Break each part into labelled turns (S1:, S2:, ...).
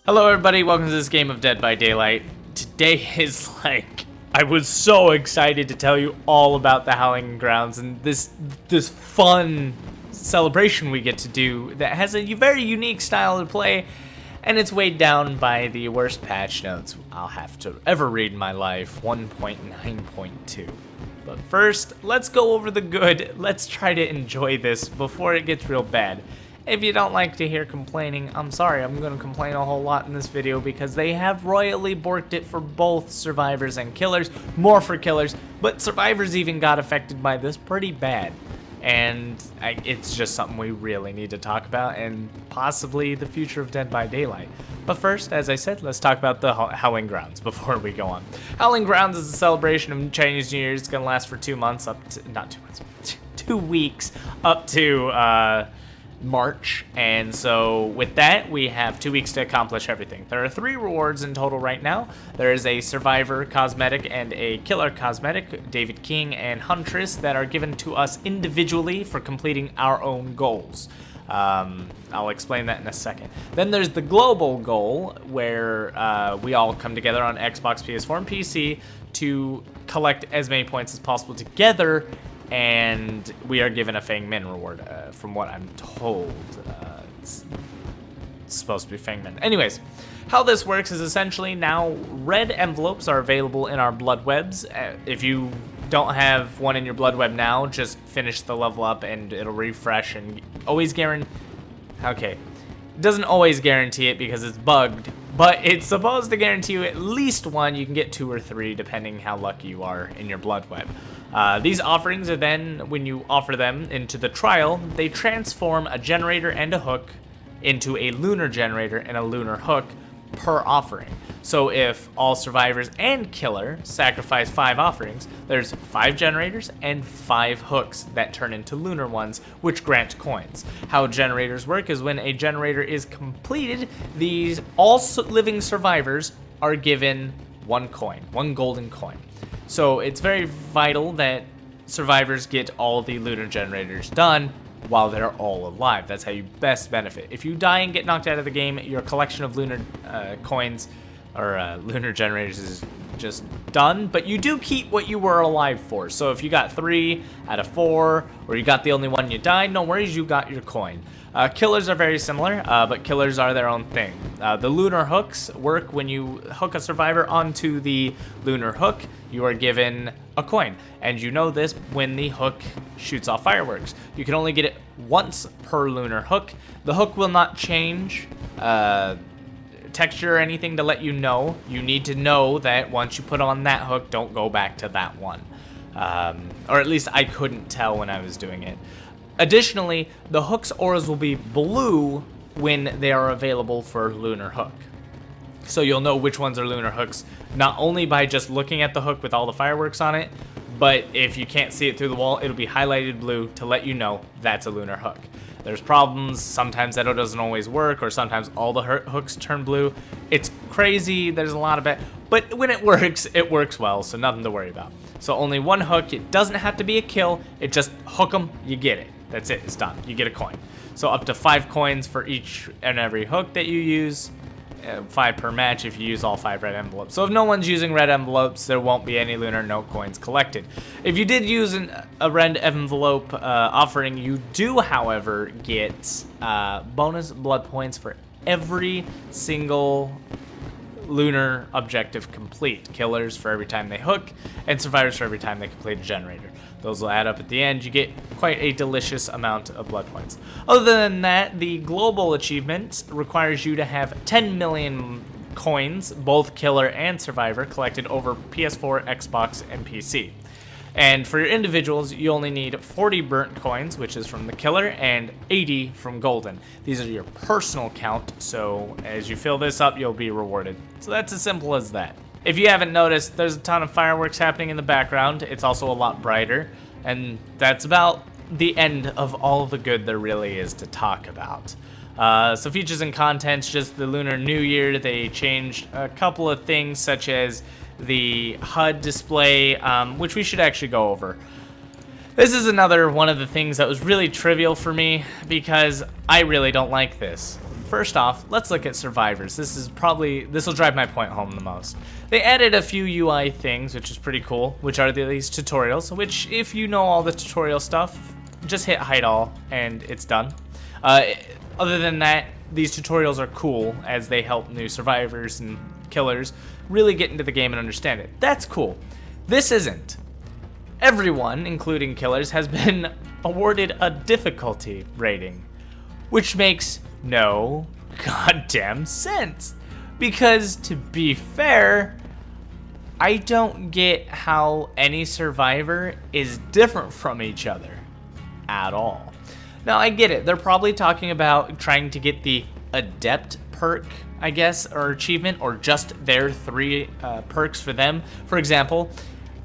S1: Hello everybody, welcome to this game of Dead by Daylight. Today is I was so excited to tell you all about the Howling Grounds and this fun celebration we get to do that has a very unique style to play, and it's weighed down by the worst patch notes I'll have to ever read in my life, 1.9.2. But first, let's go over the good. Let's try to enjoy this before it gets real bad. If you don't like to hear complaining, I'm sorry, I'm going to complain a whole lot in this video because they have royally borked it for both survivors and killers, more for killers, but survivors even got affected by this pretty bad. And it's just something we really need to talk about and possibly the future of Dead by Daylight. But first, as I said, let's talk about the Howling Grounds before we go on. Howling Grounds is a celebration of Chinese New Year. It's going to last for 2 months, not 2 months, 2 weeks, up to March, and so with that we have 2 weeks to accomplish everything. There are 3 rewards in total right now. There is a survivor cosmetic and a killer cosmetic, David King and Huntress, that are given to us individually for completing our own goals. I'll explain that in a second. Then there's the global goal where we all come together on Xbox, PS4, and PC to collect as many points as possible together, and we are given a Fang Min reward, from what I'm told. It's supposed to be Fang Min. Anyways, how this works is essentially now red envelopes are available in our bloodwebs. If you don't have one in your bloodweb now, just finish the level up and it'll refresh and always guarantee. Okay, it doesn't always guarantee it because it's bugged, but it's supposed to guarantee you at least one. You can get 2 or 3 depending how lucky you are in your bloodweb. These offerings are then, when you offer them into the trial, they transform a generator and a hook into a lunar generator and a lunar hook per offering. So if all survivors and killer sacrifice 5 offerings, there's 5 generators and 5 hooks that turn into lunar ones, which grant coins. How generators work is when a generator is completed, all living survivors are given 1 coin, 1 golden coin. So it's very vital that survivors get all the lunar generators done while they're all alive. That's how you best benefit. If you die and get knocked out of the game, your collection of lunar coins or lunar generators is just done, but you do keep what you were alive for. So if you got 3 out of 4, or you got the only one you died, no worries, you got your coin. Killers are very similar, but killers are their own thing. The lunar hooks work when you hook a survivor onto the lunar hook, you are given a coin. And you know this when the hook shoots off fireworks. You can only get it once per lunar hook. The hook will not change texture or anything to let you know. You need to know that once you put on that hook, don't go back to that one. Or at least I couldn't tell when I was doing it. Additionally, the hook's auras will be blue when they are available for lunar hook. So you'll know which ones are lunar hooks, not only by just looking at the hook with all the fireworks on it, but if you can't see it through the wall, it'll be highlighted blue to let you know that's a lunar hook. There's problems, sometimes that doesn't always work, or sometimes all the hooks turn blue. It's crazy, there's a lot of it, but when it works well, so nothing to worry about. So only 1 hook, it doesn't have to be a kill, it just hook them, you get it. That's it, it's done, you get a coin. So up to 5 coins for each and every hook that you use, 5 per match if you use all 5 red envelopes. So if no one's using red envelopes, there won't be any lunar no coins collected. If you did use a red envelope offering, you do, however, get bonus blood points for every single lunar objective complete. Killers for every time they hook, and survivors for every time they complete a generator. Those will add up at the end. You get quite a delicious amount of blood points. Other than that, the global achievement requires you to have 10 million coins, both killer and survivor, collected over PS4, Xbox, and PC. And for your individuals, you only need 40 burnt coins, which is from the killer, and 80 from golden. These are your personal count, so as you fill this up, you'll be rewarded. So that's as simple as that. If you haven't noticed, there's a ton of fireworks happening in the background. It's also a lot brighter, and that's about the end of all the good there really is to talk about. So features and contents, just the Lunar New Year, they changed a couple of things such as the HUD display, which we should actually go over. This is another one of the things that was really trivial for me because I really don't like this. first off, let's look at survivors. This will drive my point home the most. They added a few UI things, which is pretty cool, which are these tutorials, which if you know all the tutorial stuff, just hit hide all and it's done. Other than that, these tutorials are cool as they help new survivors and killers really get into the game and understand it. That's cool. This isn't. Everyone, including killers, has been awarded a difficulty rating, which makes no goddamn sense. Because to be fair, I don't get how any survivor is different from each other at all. Now, I get it. They're probably talking about trying to get the adept perk, I guess, or achievement, or just their 3 perks for them. For example,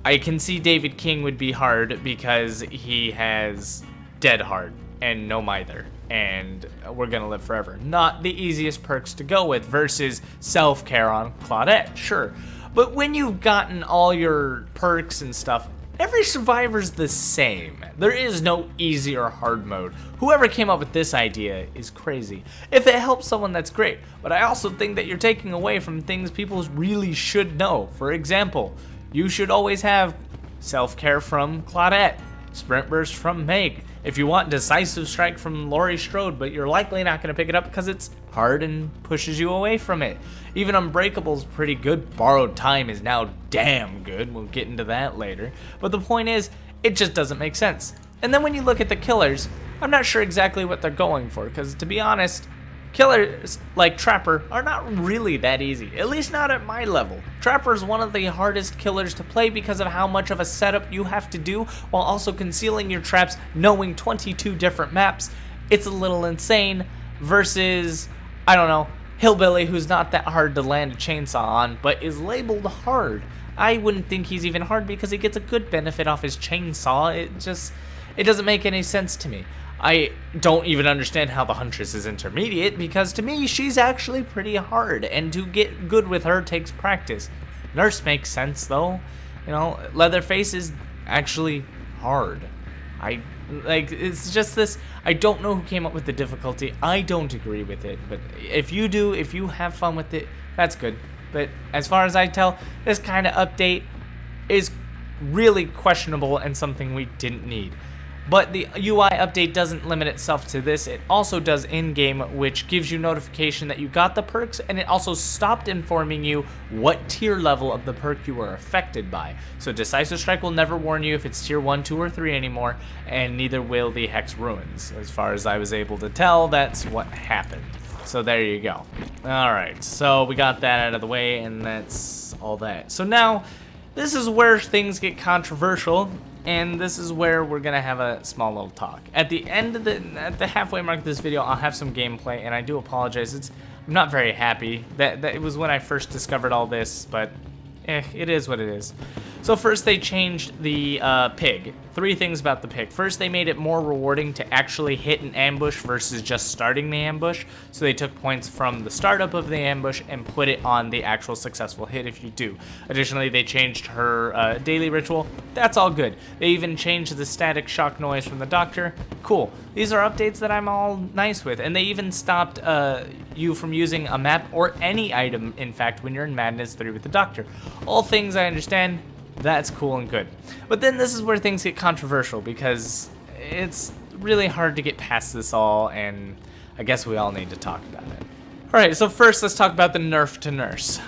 S1: I can see David King would be hard because he has Dead Hard and No Mither, and We're Gonna Live Forever. Not the easiest perks to go with versus Self-Care on Claudette, sure. But when you've gotten all your perks and stuff, every survivor's the same. There is no easy or hard mode. Whoever came up with this idea is crazy. If it helps someone, that's great. But I also think that you're taking away from things people really should know. For example, you should always have Self-Care from Claudette, Sprint Burst from Meg. If you want Decisive Strike from Laurie Strode, but you're likely not going to pick it up because it's hard and pushes you away from it. Even Unbreakable's pretty good. Borrowed Time is now damn good. We'll get into that later. But the point is, it just doesn't make sense. And then when you look at the killers, I'm not sure exactly what they're going for, because to be honest, killers like Trapper are not really that easy, at least not at my level. Trapper is one of the hardest killers to play because of how much of a setup you have to do while also concealing your traps, knowing 22 different maps. It's a little insane versus, I don't know, Hillbilly, who's not that hard to land a chainsaw on, but is labeled hard. I wouldn't think he's even hard because he gets a good benefit off his chainsaw. It doesn't make any sense to me. I don't even understand how the Huntress is intermediate, because to me, she's actually pretty hard, and to get good with her takes practice. Nurse makes sense, though. You know, Leatherface is actually hard. It's just this, I don't know who came up with the difficulty. I don't agree with it, but if you do, if you have fun with it, that's good. But as far as I tell, this kind of update is really questionable and something we didn't need. But the UI update doesn't limit itself to this. It also does in-game, which gives you notification that you got the perks, and it also stopped informing you what tier level of the perk you were affected by. So Decisive Strike will never warn you if it's tier 1, 2, or 3 anymore, and neither will the Hex Ruins. As far as I was able to tell, that's what happened. So there you go. Alright, so we got that out of the way, and that's all that. So now, this is where things get controversial, and this is where we're gonna have a small little talk. At the end of at the halfway mark of this video, I'll have some gameplay, and I do apologize. I'm not very happy. That it was when I first discovered all this, but it is what it is. So first they changed the pig. 3 things about the pig. First, they made it more rewarding to actually hit an ambush versus just starting the ambush. So they took points from the startup of the ambush and put it on the actual successful hit if you do. Additionally, they changed her daily ritual. That's all good. They even changed the static shock noise from the doctor. Cool. These are updates that I'm all nice with. And they even stopped you from using a map or any item, in fact, when you're in Madness 3 with the doctor. All things I understand. That's cool and good. But then this is where things get controversial, because it's really hard to get past this all, and I guess we all need to talk about it. Alright, so first let's talk about the nerf to nurse.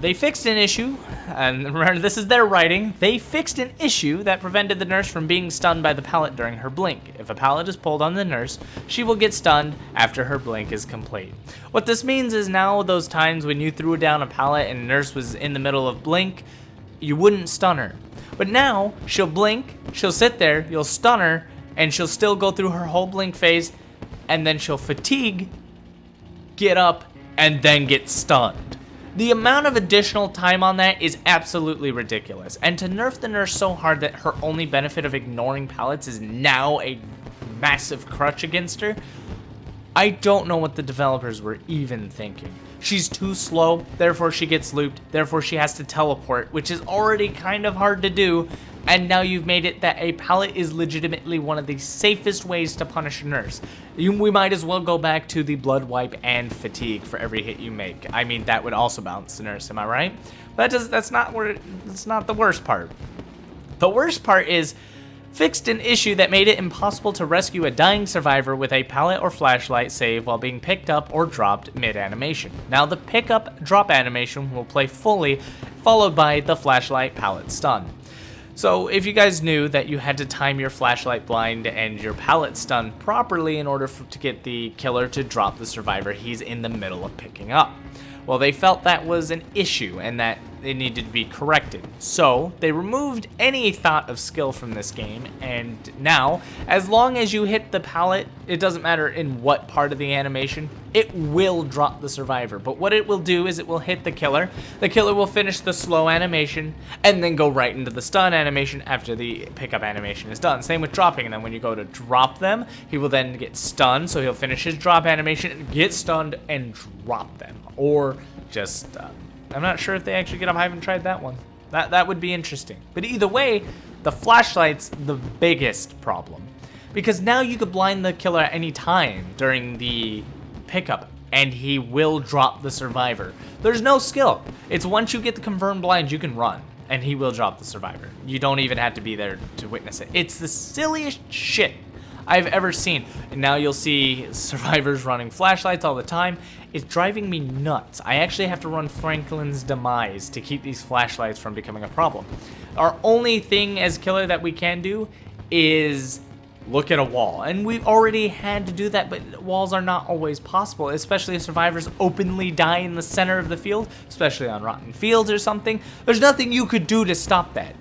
S1: They fixed an issue, and remember this is their writing, they fixed an issue that prevented the nurse from being stunned by the pallet during her blink. If a pallet is pulled on the nurse, she will get stunned after her blink is complete. What this means is now those times when you threw down a pallet and nurse was in the middle of blink, you wouldn't stun her. But now, she'll blink, she'll sit there, you'll stun her, and she'll still go through her whole blink phase, and then she'll fatigue, get up, and then get stunned. The amount of additional time on that is absolutely ridiculous. And to nerf the nurse so hard that her only benefit of ignoring pallets is now a massive crutch against her, I don't know what the developers were even thinking. She's too slow, therefore she gets looped, therefore she has to teleport, which is already kind of hard to do. And now you've made it that a pallet is legitimately one of the safest ways to punish a nurse. We might as well go back to the blood wipe and fatigue for every hit you make. I mean, that would also balance the nurse, am I right? But that's not the worst part. The worst part is fixed an issue that made it impossible to rescue a dying survivor with a pallet or flashlight save while being picked up or dropped mid-animation. Now the pick-up drop animation will play fully, followed by the flashlight pallet stun. So if you guys knew that you had to time your flashlight blind and your pallet stun properly in order to get the killer to drop the survivor he's in the middle of picking up. Well, they felt that was an issue and that it needed to be corrected. So they removed any thought of skill from this game, and now, as long as you hit the pallet, it doesn't matter in what part of the animation, it will drop the survivor. But what it will do is it will hit the killer will finish the slow animation, and then go right into the stun animation after the pickup animation is done. Same with dropping, and then when you go to drop them, he will then get stunned, so he'll finish his drop animation, get stunned, and drop them. Or just, I'm not sure if they actually get up. I haven't tried that one. That would be interesting. But either way, the flashlight's the biggest problem. Because now you could blind the killer at any time during the pickup, and he will drop the survivor. There's no skill. It's once you get the confirmed blind, you can run, and he will drop the survivor. You don't even have to be there to witness it. It's the silliest shit I've ever seen. And now you'll see survivors running flashlights all the time. It's driving me nuts. I actually have to run Franklin's Demise to keep these flashlights from becoming a problem. Our only thing as killer that we can do is look at a wall. And we've already had to do that, but walls are not always possible, especially if survivors openly die in the center of the field, especially on rotten fields or something. There's nothing you could do to stop that.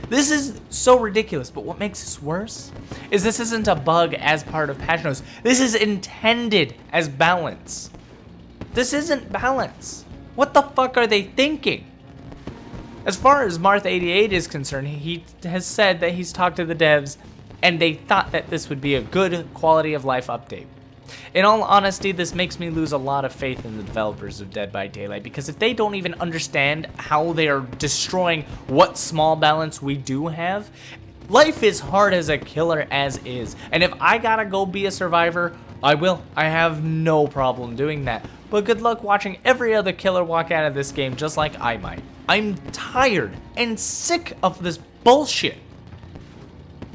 S1: This is so ridiculous, but what makes this worse is this isn't a bug as part of patch notes. This is intended as balance. This isn't balance. What the fuck are they thinking? As far as Marth88 is concerned, he has said that he's talked to the devs and they thought that this would be a good quality of life update. In all honesty, this makes me lose a lot of faith in the developers of Dead by Daylight, because if they don't even understand how they are destroying what small balance we do have, life is hard as a killer as is. And if I gotta go be a survivor, I will. I have no problem doing that. But good luck watching every other killer walk out of this game just like I might. I'm tired and sick of this bullshit.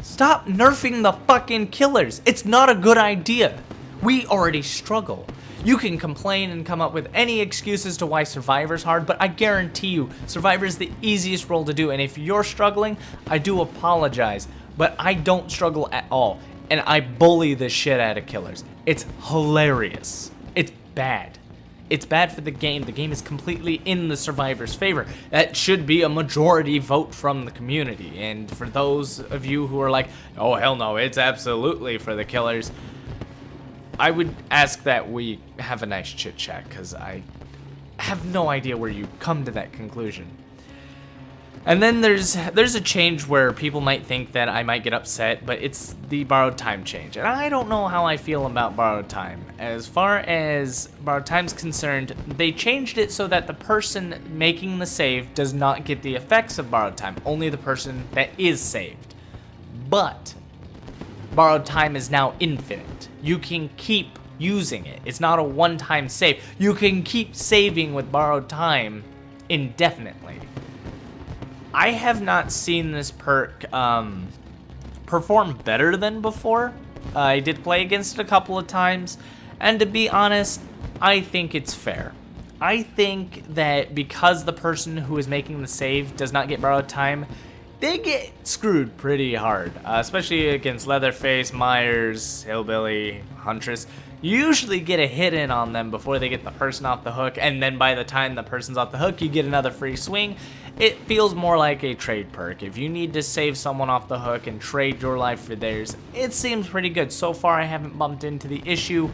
S1: Stop nerfing the fucking killers. It's not a good idea. We already struggle. You can complain and come up with any excuses to why Survivor's hard, but I guarantee you, Survivor's the easiest role to do, and if you're struggling, I do apologize, but I don't struggle at all, and I bully the shit out of killers. It's hilarious. It's bad. It's bad for the game. The game is completely in the Survivor's favor. That should be a majority vote from the community, and for those of you who are like, oh hell no, it's absolutely for the killers, I would ask that we have a nice chit chat, because I have no idea where you come to that conclusion. And then there's a change where people might think that I might get upset, but it's the borrowed time change. And I don't know how I feel about borrowed time. As far as borrowed time's concerned, they changed it so that the person making the save does not get the effects of borrowed time, only the person that is saved. But borrowed time is now infinite. You can keep using it. It's not a one-time save. You can keep saving with borrowed time indefinitely. I have not seen this perk perform better than before. I did play against it a couple of times, and to be honest, I think it's fair. I think that because the person who is making the save does not get borrowed time, they get screwed pretty hard, especially against Leatherface, Myers, Hillbilly, Huntress. You usually get a hit in on them before they get the person off the hook, and then by the time the person's off the hook, you get another free swing. It feels more like a trade perk. If you need to save someone off the hook and trade your life for theirs, it seems pretty good. So far, I haven't bumped into the issue,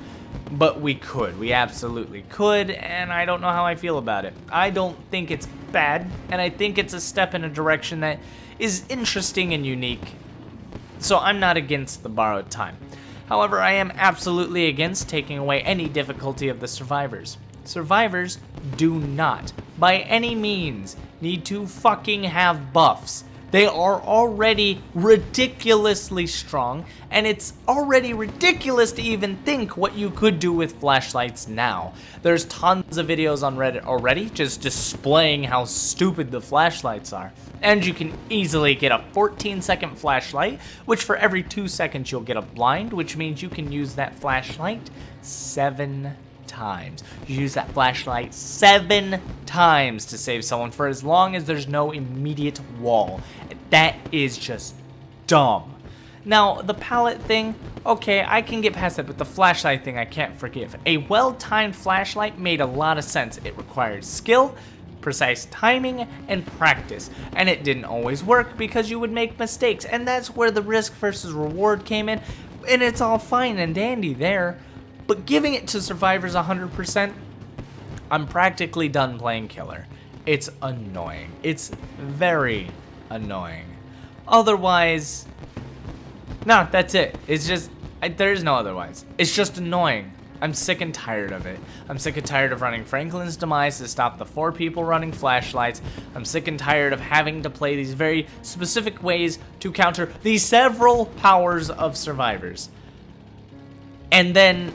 S1: but we could. We absolutely could, and I don't know how I feel about it. I don't think it's bad, and I think it's a step in a direction that is interesting and unique. So I'm not against the borrowed time. However, I am absolutely against taking away any difficulty of the survivors. Survivors do not, by any means, need to fucking have buffs. They are already ridiculously strong, and it's already ridiculous to even think what you could do with flashlights now. There's tons of videos on Reddit already just displaying how stupid the flashlights are. And you can easily get a 14-second flashlight, which for every 2 seconds you'll get a blind, which means you can use that flashlight 7 times. You use that flashlight 7 times to save someone for as long as there's no immediate wall. That is just dumb. Now, the pallet thing, okay, I can get past that, but the flashlight thing I can't forgive. A well-timed flashlight made a lot of sense. It required skill, precise timing, and practice. And it didn't always work because you would make mistakes. And that's where the risk versus reward came in. And it's all fine and dandy there. But giving it to survivors 100%, I'm practically done playing killer. It's annoying. It's very annoying. Otherwise, no, that's it. It's just, there is no otherwise. It's just annoying. I'm sick and tired of it. I'm sick and tired of running Franklin's Demise to stop the 4 people running flashlights. I'm sick and tired of having to play these very specific ways to counter the several powers of survivors. And then,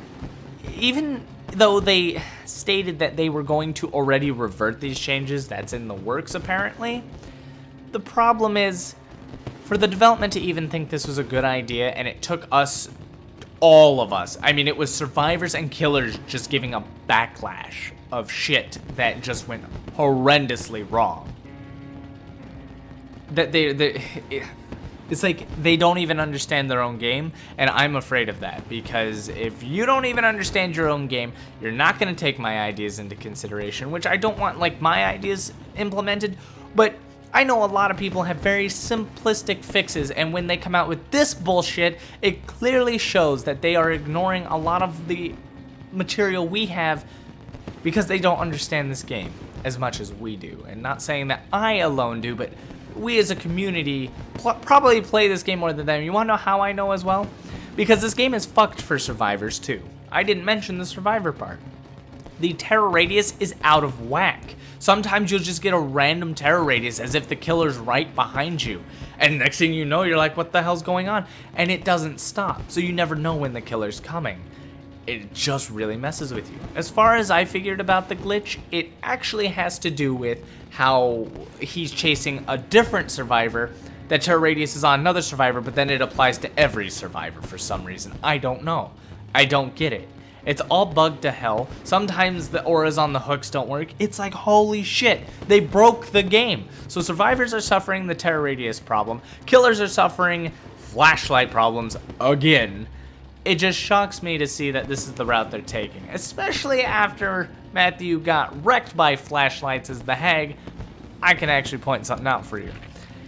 S1: even though they stated that they were going to already revert these changes, that's in the works apparently, the problem is, for the development to even think this was a good idea, and it took us, all of us, I mean, it was survivors and killers just giving a backlash of shit that just went horrendously wrong. That it's like they don't even understand their own game, and I'm afraid of that, because if you don't even understand your own game, you're not going to take my ideas into consideration, which I don't want, like, my ideas implemented, but I know a lot of people have very simplistic fixes, and when they come out with this bullshit, it clearly shows that they are ignoring a lot of the material we have because they don't understand this game as much as we do. And not saying that I alone do, but we as a community probably play this game more than them. You want to know how I know as well? Because this game is fucked for survivors too. I didn't mention the survivor part. The terror radius is out of whack. Sometimes you'll just get a random terror radius as if the killer's right behind you. And next thing you know, you're like, what the hell's going on? And it doesn't stop, so you never know when the killer's coming. It just really messes with you. As far as I figured about the glitch, it actually has to do with how he's chasing a different survivor. That terror radius is on another survivor, but then it applies to every survivor for some reason. I don't know. I don't get it. It's all bugged to hell. Sometimes the auras on the hooks don't work. It's like, holy shit, they broke the game. So survivors are suffering the terror radius problem. Killers are suffering flashlight problems again. It just shocks me to see that this is the route they're taking, especially after Matthew got wrecked by flashlights as the hag. I can actually point something out for you.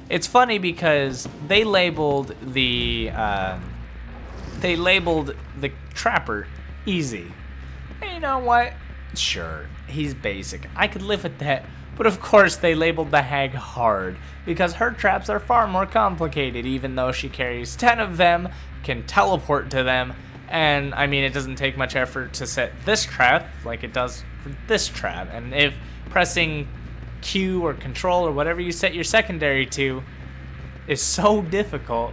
S1: It's funny because they labeled the trapper easy. And you know what? Sure, he's basic. I could live with that. But of course they labeled the hag hard, because her traps are far more complicated, even though she carries 10 of them, can teleport to them, and I mean, it doesn't take much effort to set this trap like it does for this trap. And if pressing Q or Control or whatever you set your secondary to is so difficult,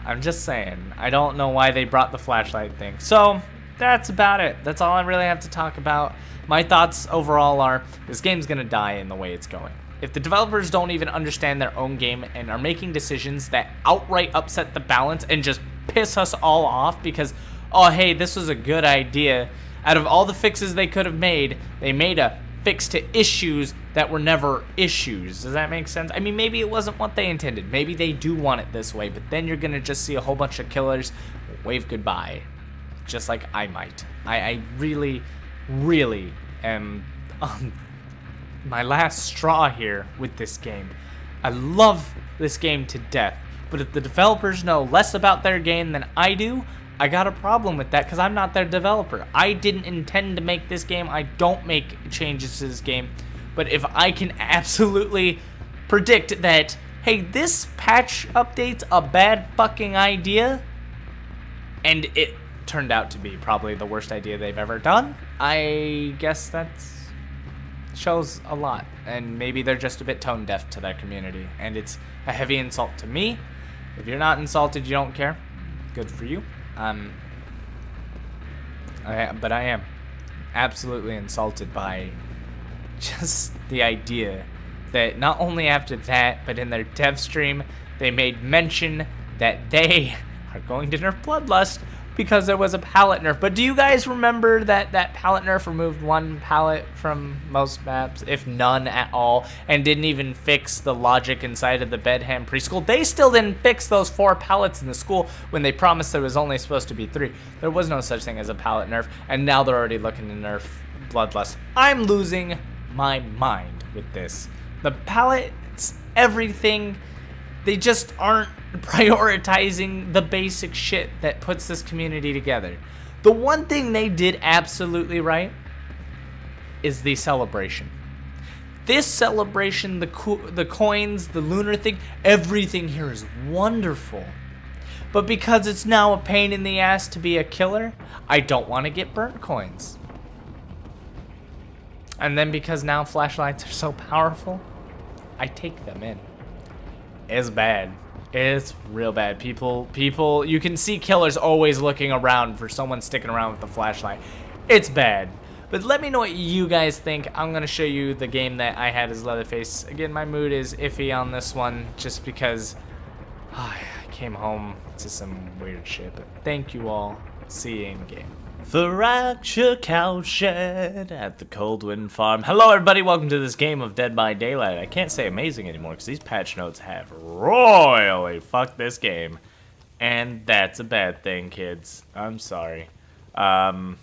S1: I'm just saying, I don't know why they brought the flashlight thing. So, that's about it. That's all I really have to talk about. My thoughts overall are, this game's gonna die in the way it's going. If the developers don't even understand their own game and are making decisions that outright upset the balance and just piss us all off because, oh hey, this was a good idea. Out of all the fixes they could have made, they made a fix to issues that were never issues. Does that make sense? I mean, maybe it wasn't what they intended. Maybe they do want it this way, but then you're gonna just see a whole bunch of killers wave goodbye. Just like I might. I really, really am on my last straw here with this game. I love this game to death, but if the developers know less about their game than I do, I got a problem with that because I'm not their developer. I didn't intend to make this game. I don't make changes to this game. But if I can absolutely predict that, hey, this patch update's a bad fucking idea, and it turned out to be probably the worst idea they've ever done, I guess that's shows a lot, and maybe they're just a bit tone deaf to that community, and it's a heavy insult to me. If you're not insulted, you don't care. Good for you. But I am absolutely insulted by just the idea that not only after that, but in their dev stream, they made mention that they are going to nerf Bloodlust because there was a palette nerf. But do you guys remember that that palette nerf removed one palette from most maps, if none at all, and didn't even fix the logic inside of the Bedham preschool? They still didn't fix those 4 palettes in the school when they promised there was only supposed to be 3. There was no such thing as a palette nerf, and now they're already looking to nerf Bloodlust. I'm losing my mind with this. The palettes, everything, they just aren't prioritizing the basic shit that puts this community together. The one thing they did absolutely right is the celebration. This celebration, the coins, the lunar thing, everything here is wonderful. But because it's now a pain in the ass to be a killer, I don't want to get burnt coins. And then because now flashlights are so powerful, I take them in. It's bad. It's real bad. People, you can see killers always looking around for someone sticking around with the flashlight. It's bad. But let me know what you guys think. I'm going to show you the game that I had as Leatherface. Again, my mood is iffy on this one just because I came home to some weird shit. But thank you all. See you in game. The Rapture Cowshed at the Coldwind Farm. Hello everybody, welcome to this game of Dead by Daylight. I can't say amazing anymore because these patch notes have royally fucked this game. And that's a bad thing, kids. I'm sorry. Oh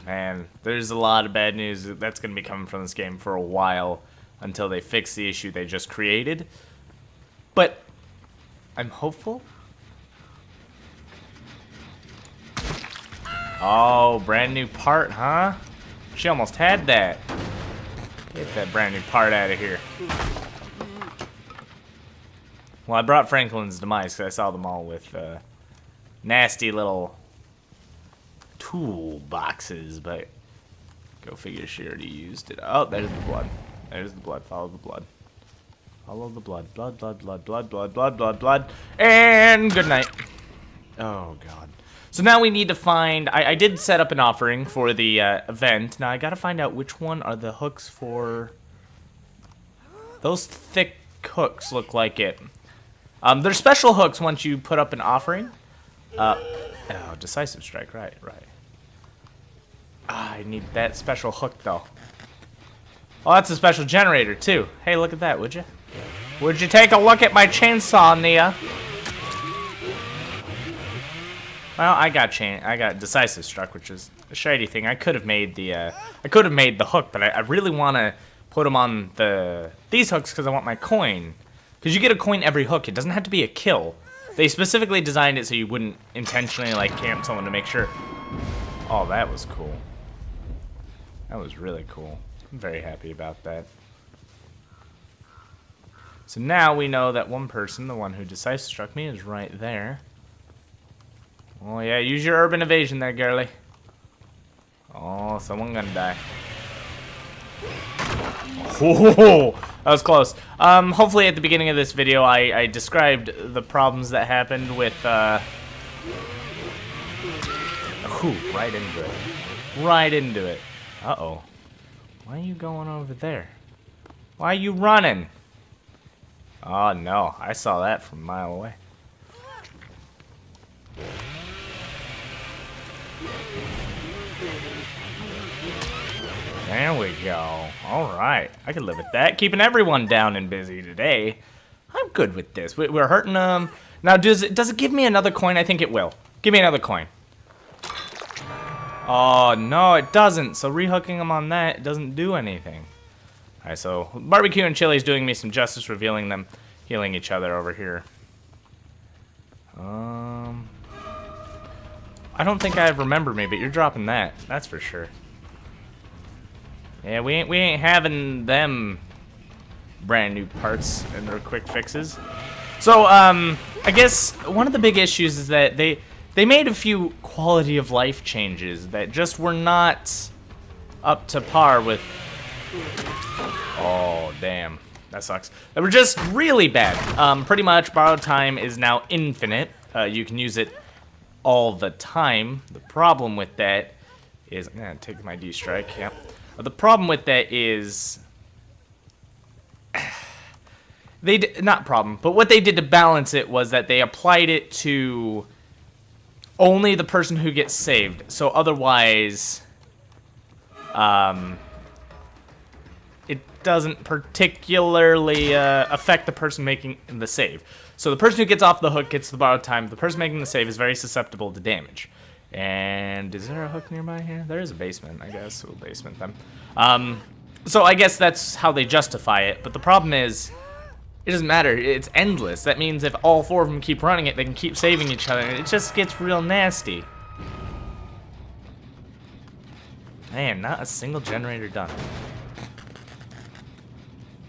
S1: man, there's a lot of bad news that's going to be coming from this game for a while until they fix the issue they just created. But I'm hopeful. Oh, brand new part, huh? She almost had that. Get that brand new part out of here. Well, I brought Franklin's demise because I saw them all with nasty little tool boxes, but go figure she already used it. Oh, there's the blood. There's the blood. Follow the blood. Follow the blood. Blood, blood, blood, blood, blood, blood, blood, blood. And good night. Oh, God. So now we need to find, I did set up an offering for the event. Now I gotta find out which one are the hooks for. Those thick hooks look like it. They're special hooks once you put up an offering. Oh, decisive strike, right. I need that special hook though. Oh, that's a special generator too. Hey, look at that, would you? Would you take a look at my chainsaw, Nia? Well, I got decisive struck, which is a shady thing. I could have made the hook, but I really want to put them on these hooks because I want my coin. Because you get a coin every hook. It doesn't have to be a kill. They specifically designed it so you wouldn't intentionally like camp someone to make sure. Oh, that was cool. That was really cool. I'm very happy about that. So now we know that one person, the one who decisive struck me, is right there. Oh yeah, use your urban evasion there, girly. Oh, someone gonna die. Oh, that was close. Hopefully at the beginning of this video I described the problems that happened with, right into it. Right into it. Uh-oh. Why are you going over there? Why are you running? Oh no, I saw that from a mile away. There we go. Alright. I can live with that. Keeping everyone down and busy today. I'm good with this. We're hurting them. Now, does it give me another coin? I think it will. Give me another coin. Oh, no, it doesn't. So rehooking them on that doesn't do anything. Alright, so barbecue and chili's doing me some justice, revealing them healing each other over here. I don't think I remember me, but you're dropping that. That's for sure. Yeah, we ain't having them brand new parts and their quick fixes. So, I guess one of the big issues is that they made a few quality of life changes that just were not up to par with Oh, damn. That sucks. They were just really bad. Pretty much, borrowed time is now infinite. You can use it all the time. The problem with that is... I'm going to take my D-strike, yeah. The problem with that is... Not problem, but what they did to balance it was that they applied it to only the person who gets saved. So otherwise... it doesn't particularly affect the person making the save. So the person who gets off the hook gets the borrowed time. The person making the save is very susceptible to damage. And is there a hook nearby here? There is a basement, I guess. We'll basement them. So I guess that's how they justify it. But the problem is, it doesn't matter. It's endless. That means if all four of them keep running it, they can keep saving each other. And it just gets real nasty. Man, not a single generator done.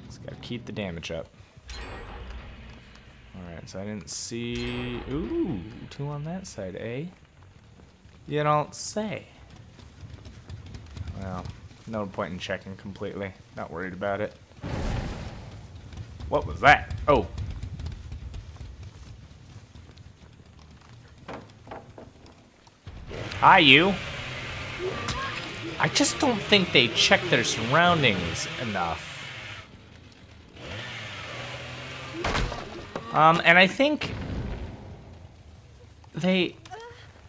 S1: Just gotta keep the damage up. Alright, so I didn't see... Ooh, 2 on that side, eh? You don't say. Well, no point in checking completely. Not worried about it. What was that? Oh. Hi, you. I just don't think they check their surroundings enough. And I think they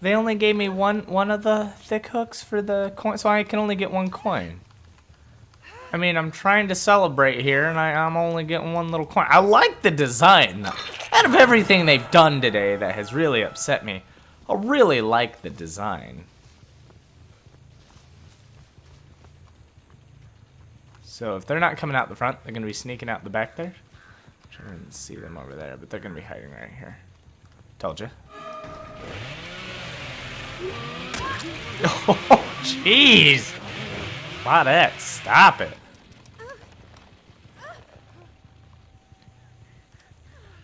S1: only gave me one of the thick hooks for the coin, so I can only get 1 coin. I mean, I'm trying to celebrate here, and I'm only getting 1 little coin. I like the design. Out of everything they've done today that has really upset me, I really like the design. So if they're not coming out the front, they're going to be sneaking out the back there. I didn't see them over there, but they're going to be hiding right here. Told you. Oh, jeez. Claudette, stop it.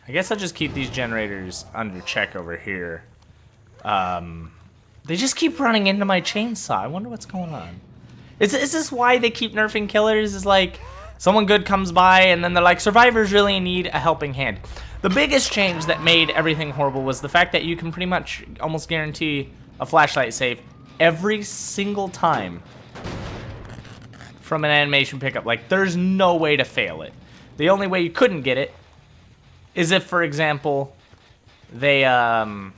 S1: I guess I'll just keep these generators under check over here. They just keep running into my chainsaw. I wonder what's going on. Is this why they keep nerfing killers? Is like, someone good comes by and then they're like, survivors really need a helping hand. The biggest change that made everything horrible was the fact that you can pretty much almost guarantee a flashlight save every single time from an animation pickup. Like, there's no way to fail it. The only way you couldn't get it is if, for example, they, oh,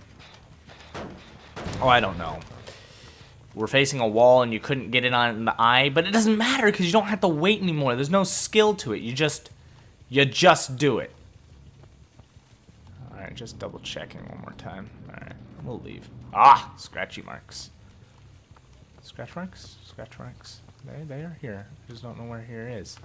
S1: I don't know. We're facing a wall and you couldn't get it on the eye, but it doesn't matter because you don't have to wait anymore. There's no skill to it. You just do it. All right, just double checking one more time. All right, we'll leave. Ah, scratchy marks. Scratch marks? Scratch marks. They are here. I just don't know where here is.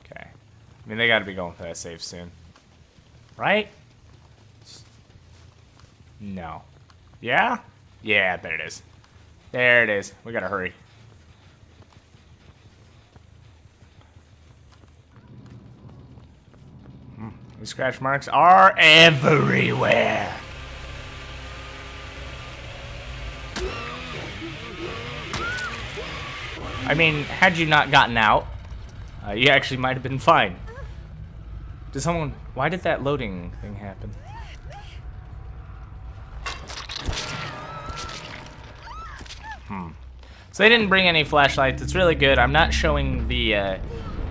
S1: Okay. I mean, they got to be going for that save soon. Right? No. Yeah? Yeah, there it is. There it is. We gotta hurry. These scratch marks are everywhere. I mean, had you not gotten out, you actually might have been fine. Did someone... Why did that loading thing happen? So they didn't bring any flashlights. It's really good. I'm not showing the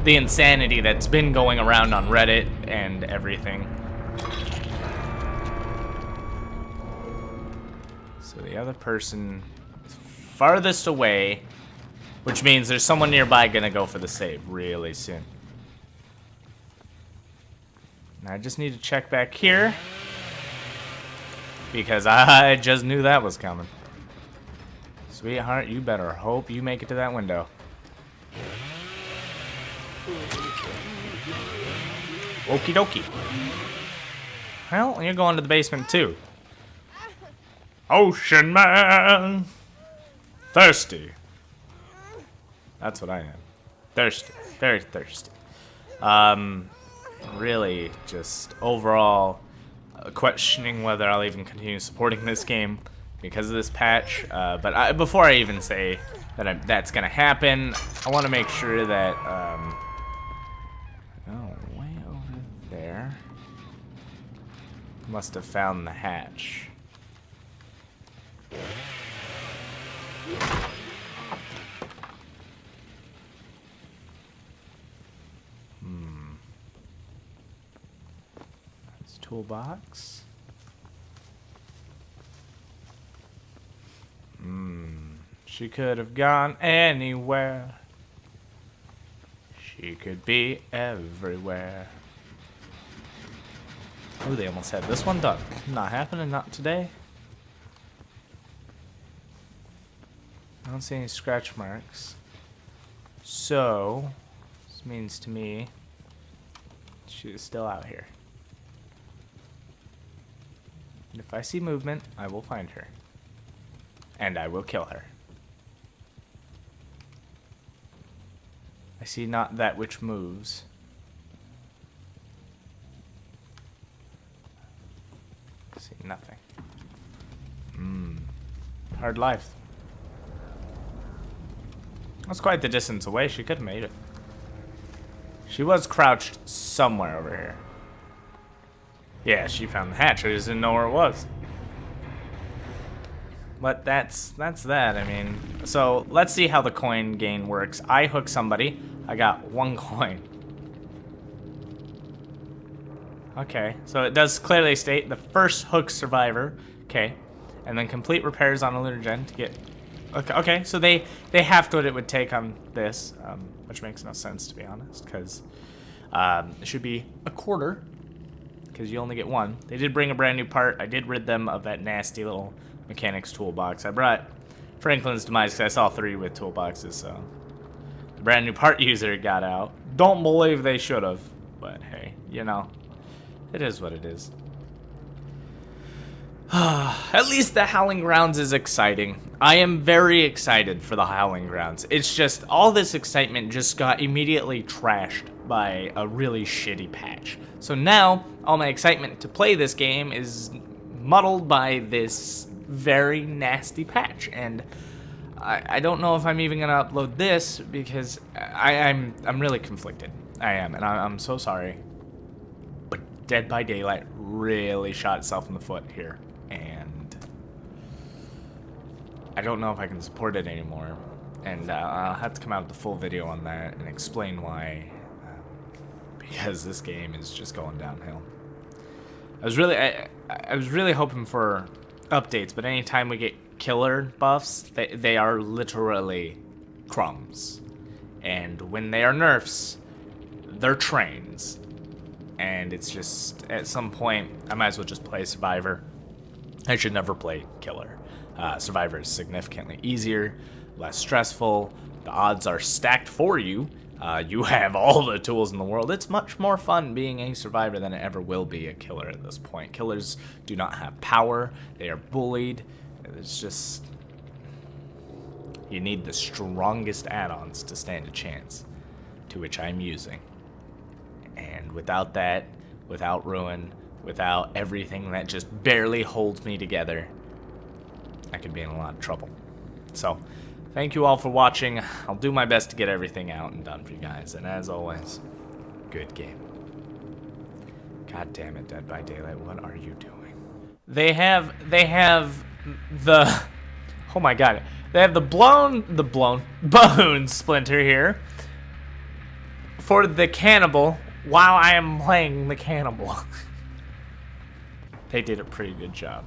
S1: insanity that's been going around on Reddit and everything. So the other person is farthest away, which means there's someone nearby gonna go for the save really soon. I just need to check back here because I just knew that was coming. Sweetheart, you better hope you make it to that window. Okie dokie. Well, you're going to the basement too. Ocean Man! Thirsty. That's what I am. Thirsty. Very thirsty. Really, just overall, questioning whether I'll even continue supporting this game because of this patch. But before I even say that that's gonna happen, I want to make sure that oh, way over there. Must have found the hatch. That's toolbox. She could have gone anywhere. She could be everywhere. Oh, they almost had this one done. Not happening, not today. I don't see any scratch marks. So, this means to me, she is still out here. And if I see movement, I will find her. And I will kill her. I see not that which moves. I see nothing. Hard life. That's quite the distance away. She could have made it. She was crouched somewhere over here. Yeah, she found the hatch. I just didn't know where it was. But that's that. I mean, so let's see how the coin gain works. I hook somebody. I got 1 coin. Okay, so it does clearly state the first hook survivor. Okay, and then complete repairs on a lunar gen to get. Okay, so they halved what it would take on this, which makes no sense to be honest, because it should be a quarter, because you only get 1. They did bring a brand new part. I did rid them of that nasty little mechanics toolbox. I brought Franklin's demise because I saw 3 with toolboxes, so the brand new part user got out. Don't believe they should have, but hey, you know, it is what it is. At least the Howling Grounds is exciting. I am very excited for the Howling Grounds. It's just all this excitement just got immediately trashed by a really shitty patch. So now all my excitement to play this game is muddled by this very nasty patch, and I don't know if I'm even gonna upload this because I'm really conflicted. I am, and I'm so sorry. But Dead by Daylight really shot itself in the foot here, and I don't know if I can support it anymore. And I'll have to come out with the full video on that and explain why. Because this game is just going downhill. I was really hoping for updates, but anytime we get killer buffs, they are literally crumbs. And when they are nerfs, they're trains. And it's just, at some point, I might as well just play Survivor. I should never play killer. Survivor is significantly easier, less stressful. The odds are stacked for you. You have all the tools in the world. It's much more fun being a survivor than it ever will be a killer at this point. Killers do not have power. They are bullied. It's just, you need the strongest add-ons to stand a chance, to which I'm using. And without that, without Ruin, without everything that just barely holds me together, I could be in a lot of trouble. So, thank you all for watching. I'll do my best to get everything out and done for you guys. And as always, good game. God damn it, Dead by Daylight, what are you doing? They have the, oh my god, they have the blown bone splinter here for the cannibal while I am playing the cannibal. They did a pretty good job.